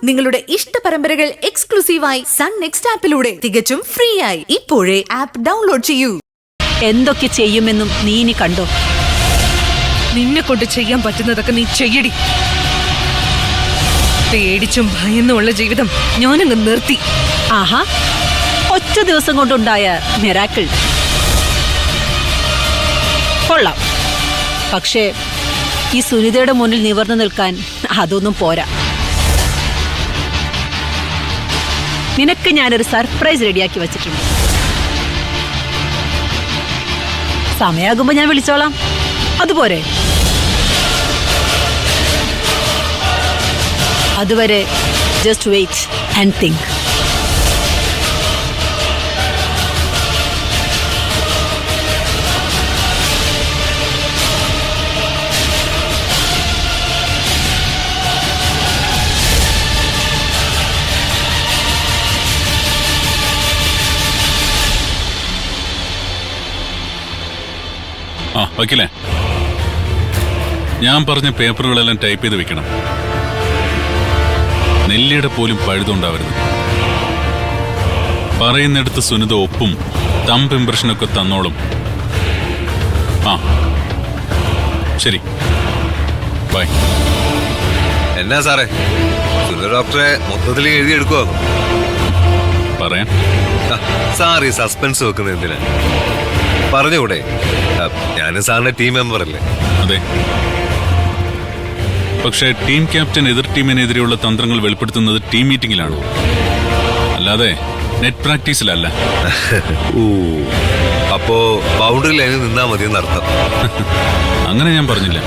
നിങ്ങളുടെ ഇഷ്ട പരമ്പരകൾ എക്സ്ക്ലൂസീവായി സൺ നെക്സ്റ്റ് ആപ്പിലൂടെ തികച്ചും ഫ്രീ ആയി ഇപ്പോഴേ ആപ്പ് ഡൗൺലോഡ് ചെയ്യൂ. എന്തൊക്കെ ചെയ്യുമെന്നും നീ ഇനി കണ്ടോ? നിന്നെ കൊണ്ട് ചെയ്യാൻ പറ്റുന്നതൊക്കെ നീ ചെയ്യടി. പേടിച്ചും ഭയന്നുമുള്ള ജീവിതം ഞാനങ്ങ് നിർത്തി. ആഹാ, ഒറ്റ ദിവസം കൊണ്ടുണ്ടായ മിറാക്കിൾ കൊള്ളാം. പക്ഷേ ഈ സുനിതയുടെ മുന്നിൽ നിവർന്നു നിൽക്കാൻ അതൊന്നും പോരാ. നിനക്ക് ഞാനൊരു സർപ്രൈസ് റെഡിയാക്കി വച്ചിട്ടുണ്ട്. സമയാകുമ്പോ ഞാൻ വിളിച്ചോളാം. അതുപോരെ? അതുവരെ ജസ്റ്റ് വെയിറ്റ് ആൻഡ് തിങ്ക്. വക്കീലേ, ഞാൻ പറഞ്ഞ പേപ്പറുകളെല്ലാം ടൈപ്പ് ചെയ്ത് വെക്കണം. നെല്ലിയുടെ പോലും പഴുതുണ്ടാവരുത്. പറയുന്നിടത്ത് സുനിത ഒപ്പും തമ്പ് ഇംപ്രഷനൊക്കെ തന്നോളും. ശരി, ബൈ. എന്നാ സാറേ, സുനിത ഡോക്ടറെ മൊത്തത്തിൽ എഴുതിയെടുക്കുവോ? പറയാം. സാർ ഈ സസ്പെൻസ് വെക്കുന്ന എന്തിനാ? പറഞ്ഞുകൂടെ? ഞാനും സാറിന്റെ ടീം മെമ്പർ അല്ലേ? അതെ, പക്ഷേ ടീം ക്യാപ്റ്റൻ എതിർ ടീമിനെതിരെയുള്ള തന്ത്രങ്ങൾ വെളിപ്പെടുത്തുന്നത് ടീം മീറ്റിംഗിലാണ്, അല്ലാതെ നെറ്റ് പ്രാക്ടീസിലല്ല. അപ്പോ ബൗണ്ടറി ലൈനിൽ നിന്നാ മതിയെന്നർത്ഥം. അങ്ങനെ ഞാൻ പറഞ്ഞില്ല.